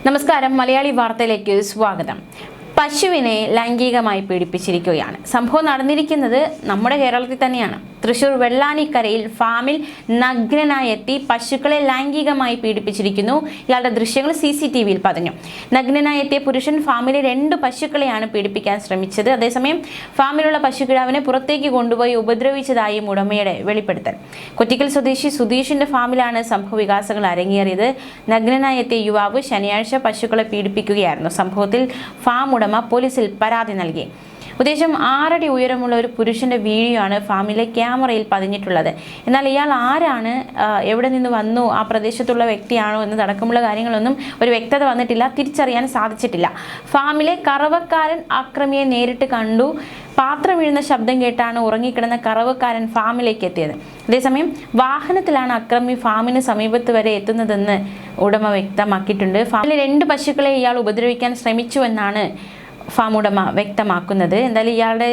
നമസ്കാരം, മലയാളി വാർത്തയിലേക്ക് സ്വാഗതം. പശുവിനെ ലൈംഗികമായി പീഡിപ്പിച്ചിരിക്കുകയാണ്. സംഭവം നടന്നിരിക്കുന്നത് നമ്മുടെ കേരളത്തിൽ തന്നെയാണ്. തൃശൂർ വെള്ളാനിക്കരയിൽ ഫാമിൽ നഗ്നനായി എത്തി പശുക്കളെ ലൈംഗികമായി പീഡിപ്പിച്ചിരിക്കുന്നു. ഇയാളുടെ ദൃശ്യങ്ങൾ CCTVയിൽ പതിഞ്ഞു. നഗ്നനായി എത്തിയ പുരുഷൻ ഫാമിലെ 2 പശുക്കളെയാണ് പീഡിപ്പിക്കാൻ ശ്രമിച്ചത്. അതേസമയം ഫാമിലുള്ള പശുക്കിടാവിനെ പുറത്തേക്ക് കൊണ്ടുപോയി ഉപദ്രവിച്ചതായും ഉടമയുടെ വെളിപ്പെടുത്തൽ. കൊറ്റിക്കൽ സ്വദേശി സുധീഷിന്റെ ഫാമിലാണ് സംഭവ വികാസങ്ങൾ അരങ്ങേറിയത്. നഗ്നനായി എത്തിയ യുവാവ് ശനിയാഴ്ച പശുക്കളെ പീഡിപ്പിക്കുകയായിരുന്നു. സംഭവത്തിൽ ഫാം ഉടമ പോലീസിൽ പരാതി നൽകി. ഉദ്ദേശം 6 അടി ഉയരമുള്ള ഒരു പുരുഷന്റെ വീഡിയോ ആണ് ഫാമിലെ ക്യാമറയിൽ പതിഞ്ഞിട്ടുള്ളത്. എന്നാൽ ഇയാൾ ആരാണ്, എവിടെ നിന്ന് വന്നു, ആ പ്രദേശത്തുള്ള വ്യക്തിയാണോ എന്നതടക്കമുള്ള കാര്യങ്ങളൊന്നും ഒരു വ്യക്തത വന്നിട്ടില്ല, തിരിച്ചറിയാൻ സാധിച്ചിട്ടില്ല. ഫാമിലെ കറവക്കാരൻ അക്രമിയെ നേരിട്ട് കണ്ടു. പാത്രം വീഴുന്ന ശബ്ദം കേട്ടാണ് ഉറങ്ങിക്കിടന്ന കറവക്കാരൻ ഫാമിലേക്ക് എത്തിയത്. അതേസമയം വാഹനത്തിലാണ് അക്രമി ഫാമിന് സമീപത്ത് വരെ എത്തുന്നതെന്ന് ഉടമ വ്യക്തമാക്കിയിട്ടുണ്ട്. ഫാമിലെ 2 പശുക്കളെ ഇയാൾ ഉപദ്രവിക്കാൻ ശ്രമിച്ചുവെന്നാണ് ഫാം ഉടമ വ്യക്തമാക്കുന്നത്. എന്തായാലും ഇയാളുടെ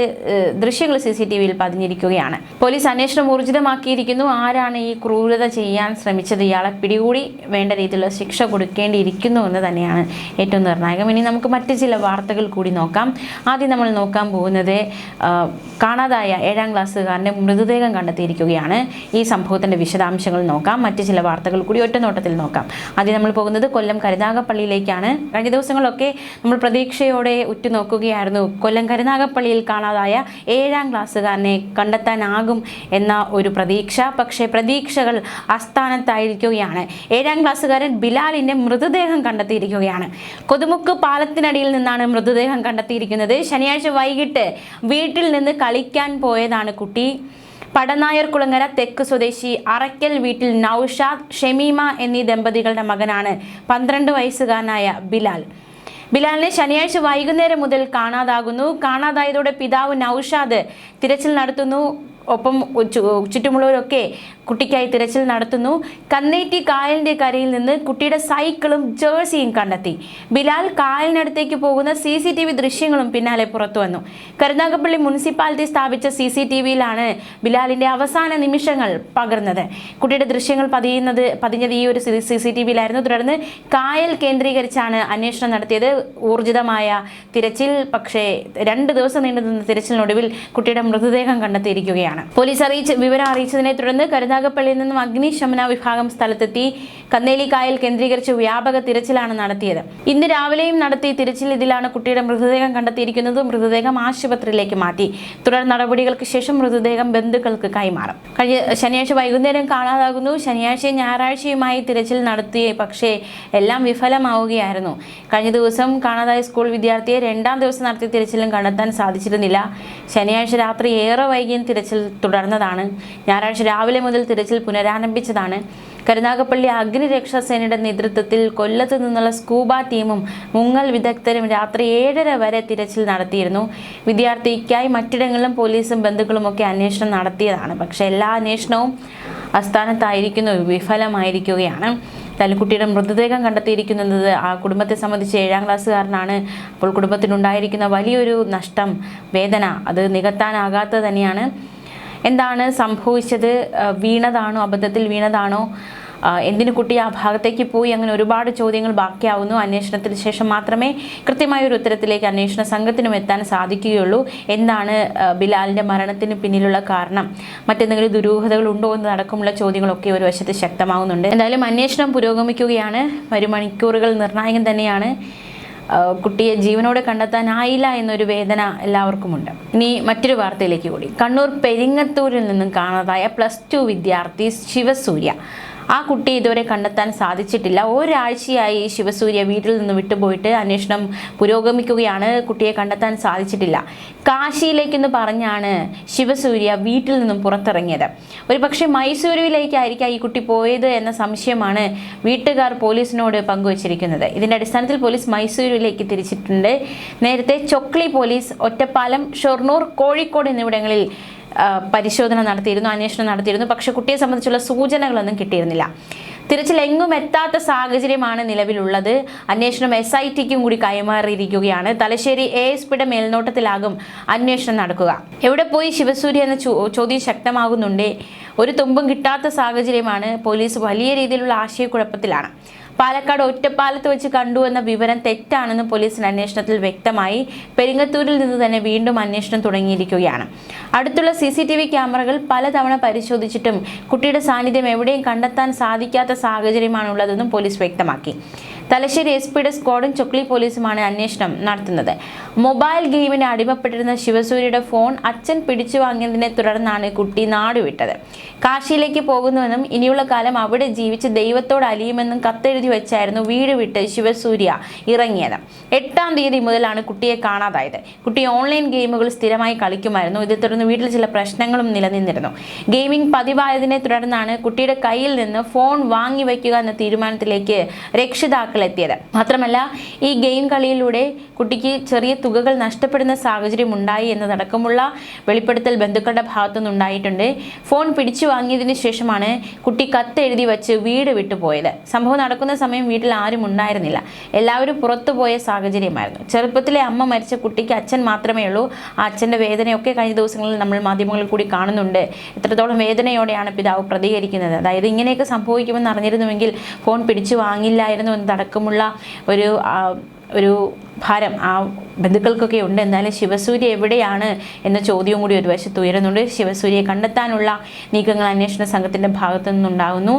ദൃശ്യങ്ങൾ CCTVയിൽ പതിഞ്ഞിരിക്കുകയാണ്. പോലീസ് അന്വേഷണം ഊർജിതമാക്കിയിരിക്കുന്നു. ആരാണ് ഈ ക്രൂരത ചെയ്യാൻ ശ്രമിച്ചത്, ഇയാളെ പിടികൂടി വേണ്ട രീതിയിലുള്ള ശിക്ഷ കൊടുക്കേണ്ടിയിരിക്കുന്നു എന്ന് തന്നെയാണ് ഏറ്റവും നിർണായകം. ഇനി നമുക്ക് മറ്റ് ചില വാർത്തകൾ കൂടി നോക്കാം. ആദ്യം നമ്മൾ നോക്കാൻ പോകുന്നത് കാണാതായ 7ാം ക്ലാസ്സുകാരൻ്റെ മൃതദേഹം കണ്ടെത്തിയിരിക്കുകയാണ്. ഈ സംഭവത്തിൻ്റെ വിശദാംശങ്ങൾ നോക്കാം. മറ്റ് ചില വാർത്തകൾ കൂടി ഒറ്റ നോട്ടത്തിൽ നോക്കാം. ആദ്യം നമ്മൾ പോകുന്നത് കൊല്ലം കരുനാഗപ്പള്ളിയിലേക്കാണ്. കഴിഞ്ഞ ദിവസങ്ങളൊക്കെ നമ്മൾ പ്രതീക്ഷയോടെ നോക്കുകയായിരുന്നു. കൊല്ലം കരുനാഗപ്പള്ളിയിൽ കാണാതായ 7ാം ക്ലാസ്സുകാരനെ കണ്ടെത്താനാകും എന്ന ഒരു പ്രതീക്ഷ. പക്ഷേ പ്രതീക്ഷകൾ അസ്ഥാനത്തായിരിക്കുകയാണ്. 7ാം ക്ലാസ്സുകാരൻ ബിലാലിന്റെ മൃതദേഹം കണ്ടെത്തിയിരിക്കുകയാണ്. കൊതുമുക്ക് പാലത്തിനടിയിൽ നിന്നാണ് മൃതദേഹം കണ്ടെത്തിയിരിക്കുന്നത്. ശനിയാഴ്ച വൈകിട്ട് വീട്ടിൽ നിന്ന് കളിക്കാൻ പോയതാണ് കുട്ടി. പടനായർകുളങ്ങര തെക്ക് സ്വദേശി അറയ്ക്കൽ വീട്ടിൽ നൌഷാദ്, ഷമീമ എന്നീ ദമ്പതികളുടെ മകനാണ് 12 വയസ്സുകാരനായ ബിലാൽ. ബിലാലിനെ ശനിയാഴ്ച വൈകുന്നേരം മുതൽ കാണാതാകുന്നു. കാണാതായതോടെ പിതാവ് നൌഷാദ് തിരച്ചിൽ നടത്തുന്നു. ഒപ്പം ചുറ്റുമുള്ളവരൊക്കെ കുട്ടിക്കായി തിരച്ചിൽ നടത്തുന്നു. കന്നേറ്റി കായലിന്റെ കരയിൽ നിന്ന് കുട്ടിയുടെ സൈക്കിളും ജേഴ്സിയും കണ്ടെത്തി. ബിലാൽ കായലിനടുത്തേക്ക് പോകുന്ന CCTV ദൃശ്യങ്ങളും പിന്നാലെ പുറത്തു വന്നു. കരുനാഗപ്പള്ളി മുനിസിപ്പാലിറ്റി സ്ഥാപിച്ച CCTVയിലാണ് ബിലാലിന്റെ അവസാന നിമിഷങ്ങൾ പകർന്നത്. കുട്ടിയുടെ ദൃശ്യങ്ങൾ പതിഞ്ഞത് ഈ ഒരു CCTVയിലായിരുന്നു. തുടർന്ന് കായൽ കേന്ദ്രീകരിച്ചാണ് അന്വേഷണം നടത്തിയത്. ഊർജിതമായ തിരച്ചിൽ, പക്ഷേ 2 ദിവസം നീണ്ടുനിന്ന തിരച്ചിലിനൊടുവിൽ കുട്ടിയുടെ മൃതദേഹം കണ്ടെത്തിയിരിക്കുകയാണ്. പോലീസ് വിവരം അറിയിച്ചതിനെ തുടർന്ന് കരുനാഗപ്പള്ളിയിൽ നിന്നും അഗ്നിശമന വിഭാഗം സ്ഥലത്തെത്തി. കന്നേലി കായൽ കേന്ദ്രീകരിച്ച് വ്യാപക തിരച്ചിലാണ് നടത്തിയത്. ഇന്ന് രാവിലെയും നടത്തിയ തിരച്ചിൽ. ഇതിലാണ് കുട്ടിയുടെ മൃതദേഹം കണ്ടെത്തിയിരിക്കുന്നത്. മൃതദേഹം ആശുപത്രിയിലേക്ക് മാറ്റി. തുടർ നടപടികൾക്ക് ശേഷം മൃതദേഹം ബന്ധുക്കൾക്ക് കൈമാറും. കഴിഞ്ഞ ശനിയാഴ്ച വൈകുന്നേരം കാണാതാകുന്നു. ശനിയാഴ്ചയും ഞായറാഴ്ചയുമായി തിരച്ചിൽ നടത്തി, പക്ഷേ എല്ലാം വിഫലമാവുകയായിരുന്നു. കഴിഞ്ഞ ദിവസം കാണാതായ സ്കൂൾ വിദ്യാർത്ഥിയെ 2ാം ദിവസം നടത്തിയ തിരച്ചിലും കണ്ടെത്താൻ സാധിച്ചിരുന്നില്ല. ശനിയാഴ്ച രാത്രി ഏറെ വൈകിയും തിരച്ചിൽ തുടർന്നതാണ്. ഞായറാഴ്ച രാവിലെ മുതൽ തിരച്ചിൽ പുനരാരംഭിച്ചതാണ്. കരുനാഗപ്പള്ളി അഗ്നിരക്ഷാസേനയുടെ നേതൃത്വത്തിൽ കൊല്ലത്ത് നിന്നുള്ള സ്കൂബ ടീമും മുങ്ങൽ വിദഗ്ധരും രാത്രി 7:30 വരെ തിരച്ചിൽ നടത്തിയിരുന്നു. വിദ്യാർത്ഥിക്കായി മറ്റിടങ്ങളിലും പോലീസും ബന്ധുക്കളും ഒക്കെ അന്വേഷണം നടത്തിയതാണ്. പക്ഷേ എല്ലാ അന്വേഷണവും അസ്ഥാനത്തായിരിക്കുന്നു, വിഫലമായിരിക്കുകയാണ്. കുട്ടിയുടെ മൃതദേഹം കണ്ടെത്തിയിരിക്കുന്നത് ആ കുടുംബത്തെ സംബന്ധിച്ച് 7ാം ക്ലാസ്സുകാരനാണ്. അപ്പോൾ കുടുംബത്തിനുണ്ടായിരിക്കുന്ന വലിയൊരു നഷ്ടം, വേദന അത് നികത്താനാകാത്തത് തന്നെയാണ്. എന്താണ് സംഭവിച്ചത്? വീണതാണോ, അബദ്ധത്തിൽ വീണതാണോ, എന്തിനു കുട്ടി ആ ഭാഗത്തേക്ക് പോയി, അങ്ങനെ ഒരുപാട് ചോദ്യങ്ങൾ ബാക്കിയാവുന്നു. അന്വേഷണത്തിന് ശേഷം മാത്രമേ കൃത്യമായ ഒരു ഉത്തരത്തിലേക്ക് അന്വേഷണ സംഘത്തിനും എത്താൻ സാധിക്കുകയുള്ളൂ. എന്താണ് ബിലാലിൻ്റെ മരണത്തിന് പിന്നിലുള്ള കാരണം, മറ്റെന്തെങ്കിലും ദുരൂഹതകൾ ഉണ്ടോ എന്നതടക്കമുള്ള ചോദ്യങ്ങളൊക്കെ ഒരു വശത്ത് ശക്തമാവുന്നുണ്ട്. എന്തായാലും അന്വേഷണം പുരോഗമിക്കുകയാണ്. വരും മണിക്കൂറുകൾ നിർണായകം തന്നെയാണ്. കുട്ടിയെ ജീവനോടെ കണ്ടെത്താനായില്ല എന്നൊരു വേദന എല്ലാവർക്കുമുണ്ട്. ഇനി മറ്റൊരു വാർത്തയിലേക്ക് കൂടി. കണ്ണൂർ പെരിങ്ങത്തൂരിൽ നിന്നും കാണാതായ +2 വിദ്യാർത്ഥി ശിവസൂര്യ. ആ കുട്ടിയെ ഇതുവരെ കണ്ടെത്താൻ സാധിച്ചിട്ടില്ല. ഒരാഴ്ചയായി ശിവസൂര്യ വീട്ടിൽ നിന്ന് വിട്ടുപോയിട്ട്. അന്വേഷണം പുരോഗമിക്കുകയാണ്. കുട്ടിയെ കണ്ടെത്താൻ സാധിച്ചിട്ടില്ല. കാശിയിലേക്കെന്ന് പറഞ്ഞാണ് ശിവസൂര്യ വീട്ടിൽ നിന്നും പുറത്തിറങ്ങിയത്. ഒരു പക്ഷേ മൈസൂരുവിലേക്കായിരിക്കാം ഈ കുട്ടി പോയത് എന്ന സംശയമാണ് വീട്ടുകാർ പോലീസിനോട് പങ്കുവച്ചിരിക്കുന്നത്. ഇതിന്റെ അടിസ്ഥാനത്തിൽ പോലീസ് മൈസൂരുവിലേക്ക് തിരിച്ചിട്ടുണ്ട്. നേരത്തെ ചൊക്ലി പോലീസ് ഒറ്റപ്പാലം, ഷൊർണൂർ, കോഴിക്കോട് എന്നിവിടങ്ങളിൽ പരിശോധന നടത്തിയിരുന്നു, അന്വേഷണം നടത്തിയിരുന്നു. പക്ഷെ കുട്ടിയെ സംബന്ധിച്ചുള്ള സൂചനകളൊന്നും കിട്ടിയിരുന്നില്ല. തിരച്ചിൽ എങ്ങും എത്താത്ത സാഹചര്യമാണ് നിലവിലുള്ളത്. അന്വേഷണം SITക്കും കൂടി കൈമാറിയിരിക്കുകയാണ്. തലശ്ശേരി ASPയുടെ മേൽനോട്ടത്തിലാകും അന്വേഷണം നടക്കുക. എവിടെ പോയി ശിവസൂര്യ എന്ന ചോദ്യം ശക്തമാകുന്നുണ്ട്. ഒരു തുമ്പും കിട്ടാത്ത സാഹചര്യമാണ്. പോലീസ് വലിയ രീതിയിലുള്ള ആശയക്കുഴപ്പത്തിലാണ്. പാലക്കാട് ഒറ്റപ്പാലത്ത് വെച്ച് കണ്ടുവെന്ന വിവരം തെറ്റാണെന്ന് പോലീസിന്റെ അന്വേഷണത്തിൽ വ്യക്തമായി. പെരിങ്ങത്തൂരിൽ നിന്ന് തന്നെ വീണ്ടും അന്വേഷണം തുടങ്ങിയിരിക്കുകയാണ്. അടുത്തുള്ള CCTV ക്യാമറകൾ പലതവണ പരിശോധിച്ചിട്ടും കുട്ടിയുടെ സാന്നിധ്യം എവിടെയും കണ്ടെത്താൻ സാധിക്കാത്ത സാഹചര്യമാണുള്ളതെന്നും പോലീസ് വ്യക്തമാക്കി. തലശ്ശേരി SP-യുടെ സ്ക്വാഡും ചൊക്ലി പോലീസുമാണ് അന്വേഷണം നടത്തുന്നത്. മൊബൈൽ ഗെയിമിന് അടിമപ്പെട്ടിരുന്ന ശിവസൂര്യയുടെ ഫോൺ അച്ഛൻ പിടിച്ചു വാങ്ങിയതിനെ തുടർന്നാണ് കുട്ടി നാടുവിട്ടത്. കാശിയിലേക്ക് പോകുന്നുവെന്നും ഇനിയുള്ള കാലം അവിടെ ജീവിച്ച് ദൈവത്തോട് അലിയുമെന്നും കത്തെഴുതി വെച്ചായിരുന്നു വീട് വിട്ട് ശിവസൂര്യ ഇറങ്ങിയത്. 8-ാം തീയതി മുതലാണ് കുട്ടിയെ കാണാതായത്. കുട്ടി ഓൺലൈൻ ഗെയിമുകൾ സ്ഥിരമായി കളിക്കുമായിരുന്നു. ഇതേ തുടർന്ന് വീട്ടിൽ ചില പ്രശ്നങ്ങളും നിലനിന്നിരുന്നു. ഗെയിമിംഗ് പതിവായതിനെ തുടർന്നാണ് കുട്ടിയുടെ കയ്യിൽ നിന്ന് ഫോൺ വാങ്ങി വയ്ക്കുക എന്ന തീരുമാനത്തിലേക്ക് രക്ഷിതാക്കൾ എത്തിയത്. മാത്രമല്ല, ഈ ഗെയിം കളിയിലൂടെ കുട്ടിക്ക് ചെറിയ തുകകൾ നഷ്ടപ്പെടുന്ന സാഹചര്യം ഉണ്ടായി എന്നതടക്കമുള്ള വെളിപ്പെടുത്തൽ ബന്ധുക്കളുടെ ഭാഗത്തുനിന്നുണ്ടായിട്ടുണ്ട്. ഫോൺ പിടിച്ചു വാങ്ങിയതിന് ശേഷമാണ് കുട്ടി കത്തെഴുതി വച്ച് വീട് വിട്ടുപോയത്. സംഭവം നടക്കുന്ന സമയം വീട്ടിൽ ആരും ഉണ്ടായിരുന്നില്ല. എല്ലാവരും പുറത്തുപോയ സാഹചര്യമായിരുന്നു. ചെറുപ്പത്തിലെ അമ്മ മരിച്ച കുട്ടിക്ക് അച്ഛൻ മാത്രമേ ഉള്ളൂ. ആ അച്ഛൻ്റെ വേദനയൊക്കെ കഴിഞ്ഞ ദിവസങ്ങളിൽ നമ്മൾ മാധ്യമങ്ങളിൽ കൂടി കാണുന്നുണ്ട്. എത്രത്തോളം വേദനയോടെയാണ് പിതാവ് പ്രതികരിക്കുന്നത്. അതായത് ഇങ്ങനെയൊക്കെ സംഭവിക്കുമെന്ന് അറിഞ്ഞിരുന്നുവെങ്കിൽ ഫോൺ പിടിച്ചു വാങ്ങില്ലായിരുന്നു എന്നതടക്കമുള്ള ഒരു ഭാരം ആ ബന്ധുക്കൾക്കൊക്കെ ഉണ്ട്. എന്നാലും ശിവസൂര്യ എവിടെയാണ് എന്ന ചോദ്യവും കൂടി ഒരു വശത്ത് ഉയരുന്നുണ്ട്. ശിവസൂര്യയെ കണ്ടെത്താനുള്ള നീക്കങ്ങൾ അന്വേഷണ സംഘത്തിന്റെ ഭാഗത്തു നിന്നുണ്ടാകുന്നു.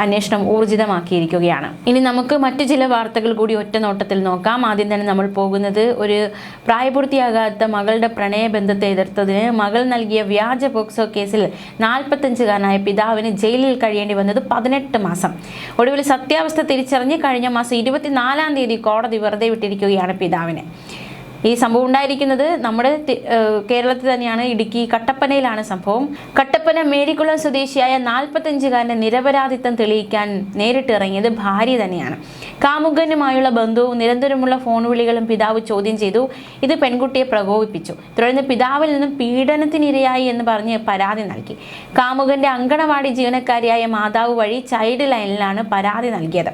അന്വേഷണം ഊർജിതമാക്കിയിരിക്കുകയാണ്. ഇനി നമുക്ക് മറ്റു ചില വാർത്തകൾ കൂടി ഒറ്റ നോട്ടത്തിൽ നോക്കാം. ആദ്യം തന്നെ നമ്മൾ പോകുന്നത് ഒരു പ്രായപൂർത്തിയാകാത്ത മകളുടെ പ്രണയബന്ധത്തെ എതിർത്തതിന് മകൾ നൽകിയ വ്യാജ പോക്സോ കേസിൽ 45-കാരനായ പിതാവിന് ജയിലിൽ കഴിയേണ്ടി വന്നത് 18 മാസം. ഒടുവിൽ സത്യാവസ്ഥ തിരിച്ചറിഞ്ഞ് കഴിഞ്ഞ മാസം 24-ാം തീയതി കോടതി വെറുതെ വിട്ടിരിക്കുകയാണ് പിതാവിനെ. ഈ സംഭവം ഉണ്ടായിരിക്കുന്നത് നമ്മുടെ കേരളത്തിൽ തന്നെയാണ്. ഇടുക്കി കട്ടപ്പനയിലാണ് സംഭവം. കട്ടപ്പന മേരിക്കുളം സ്വദേശിയായ 45-കാരന്റെ നിരപരാധിത്വം തെളിയിക്കാൻ നേരിട്ടിറങ്ങിയത് ഭാര്യ തന്നെയാണ്. കാമുകനുമായുള്ള ബന്ധവും നിരന്തരമുള്ള ഫോൺ വിളികളും പിതാവ് ചോദ്യം ചെയ്തു. ഇത് പെൺകുട്ടിയെ പ്രകോപിപ്പിച്ചു. തുടർന്ന് പിതാവിൽ നിന്നും പീഡനത്തിനിരയായി എന്ന് പറഞ്ഞ് പരാതി നൽകി. കാമുകന്റെ അങ്കണവാടി ജീവനക്കാരിയായ മാതാവ് വഴി ചൈൽഡ് ലൈനിലാണ് പരാതി നൽകിയത്.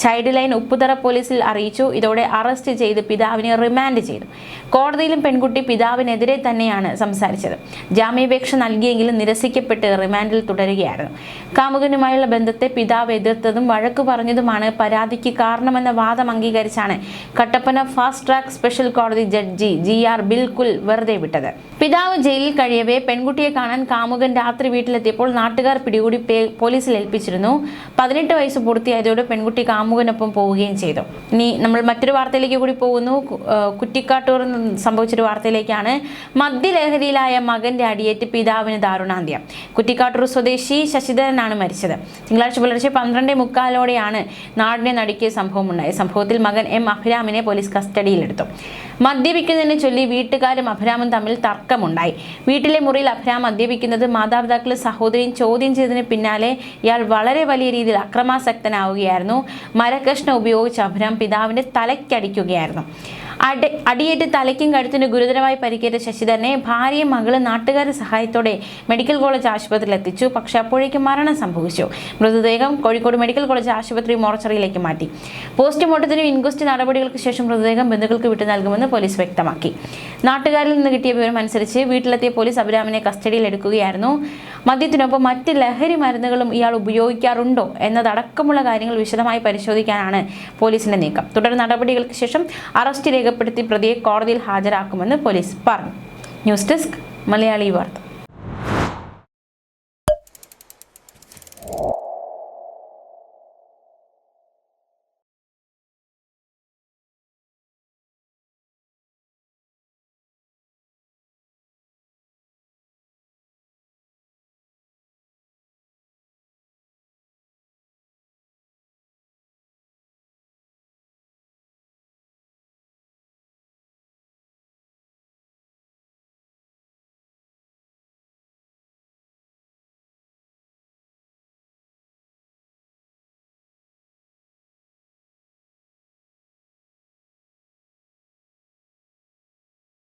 ചൈൽഡ് ലൈൻ ഉപ്പുതറ പോലീസിൽ അറിയിച്ചു. ഇതോടെ അറസ്റ്റ് ചെയ്ത് പിതാവിനെ റിമാൻഡ് ചെയ്തു. കോടതിയിലും പെൺകുട്ടി പിതാവിനെതിരെ തന്നെയാണ് സംസാരിച്ചത്. ജാമ്യാപേക്ഷ നൽകിയെങ്കിലും നിരസിക്കപ്പെട്ട് റിമാൻഡിൽ തുടരുകയായിരുന്നു. കാമുകനുമായുള്ള ബന്ധത്തെ പിതാവ് എതിർത്തതും വഴക്കു പറഞ്ഞതുമാണ് പരാതിക്ക് കാരണമെന്ന വാദം അംഗീകരിച്ചാണ് കട്ടപ്പന ഫാസ്റ്റ് ട്രാക്ക് സ്പെഷ്യൽ കോടതി ജഡ്ജി GR ബിൽകുൽ വെറുതെ വിട്ടത്. പിതാവ് ജയിലിൽ കഴിയവേ പെൺകുട്ടിയെ കാണാൻ കാമുകൻ രാത്രി വീട്ടിലെത്തിയപ്പോൾ നാട്ടുകാർ പിടികൂടി പോലീസിൽ ഏൽപ്പിച്ചിരുന്നു. 18 വയസ്സ് പൂർത്തിയായതോടെ പെൺകുട്ടി കാമുകനൊപ്പം പോവുകയും ചെയ്തു. ഇനി നമ്മൾ മറ്റൊരു വാർത്തയിലേക്ക് കൂടി പോകുന്നു. കുറ്റിക്കാട്ടൂർ സംഭവിച്ചൊരു വാർത്തയിലേക്കാണ്. മദ്യലഹരിയിലായ മകന്റെ അടിയേറ്റ് പിതാവിന് ദാരുണാന്ത്യം. കുറ്റിക്കാട്ടൂർ സ്വദേശി ശശിധരനാണ് മരിച്ചത്. തിങ്കളാഴ്ച പുലർച്ചെ 12:45 നാടിനെ നടുക്കിയ സംഭവം ഉണ്ടായി. സംഭവത്തിൽ മകൻ M അഭിരാമിനെ പോലീസ് കസ്റ്റഡിയിലെടുത്തു. മദ്യപിക്കുന്നതിനെ ചൊല്ലി വീട്ടുകാരും അഭിരാമും തമ്മിൽ തർക്കമുണ്ടായി. വീട്ടിലെ മുറിയിൽ അഭിരാം മദ്യപിക്കുന്നത് മാതാപിതാക്കളും സഹോദരിയും ചോദ്യം ചെയ്തതിന് പിന്നാലെ ഇയാൾ വളരെ വലിയ രീതിയിൽ അക്രമാസക്തനാവുകയായിരുന്നു. മരക്കഷ്ണം ഉപയോഗിച്ച് അഭിരാം പിതാവിന്റെ തലയ്ക്കടിക്കുകയായിരുന്നു. അടിയേറ്റ് തലയ്ക്കും കഴുത്തിന് ഗുരുതരമായി പരിക്കേറ്റ ശശിധരനെ ഭാര്യയും മകളും നാട്ടുകാരുടെ സഹായത്തോടെ മെഡിക്കൽ കോളേജ് ആശുപത്രിയിൽ എത്തിച്ചു. പക്ഷേ അപ്പോഴേക്കും മരണം സംഭവിച്ചു. മൃതദേഹം കോഴിക്കോട് മെഡിക്കൽ കോളേജ് ആശുപത്രി മോർച്ചറിയിലേക്ക് മാറ്റി. പോസ്റ്റ്മോർട്ടത്തിനും ഇൻക്വസ്റ്റ് നടപടികൾക്ക് ശേഷം മൃതദേഹം ബന്ധുക്കൾക്ക് വിട്ടു നൽകുമെന്ന് പോലീസ് വ്യക്തമാക്കി. നാട്ടുകാരിൽ നിന്ന് കിട്ടിയ വിവരം അനുസരിച്ച് വീട്ടിലെത്തിയ പോലീസ് അഭിരാമിനെ കസ്റ്റഡിയിൽ എടുക്കുകയായിരുന്നു. മദ്യത്തിനൊപ്പം മറ്റ് ലഹരി മരുന്നുകളും ഇയാൾ ഉപയോഗിക്കാറുണ്ടോ എന്നതടക്കമുള്ള കാര്യങ്ങൾ വിശദമായി പരിശോധിക്കാനാണ് പോലീസിന്റെ നീക്കം. തുടർ നടപടികൾക്ക് ശേഷം അറസ്റ്റ് രേഖപ്പെടുത്തി പ്രതിയെ കോടതിയിൽ ഹാജരാക്കുമെന്ന് പോലീസ് പറഞ്ഞു. ന്യൂസ് ഡെസ്ക് മലയാളി വാർത്ത.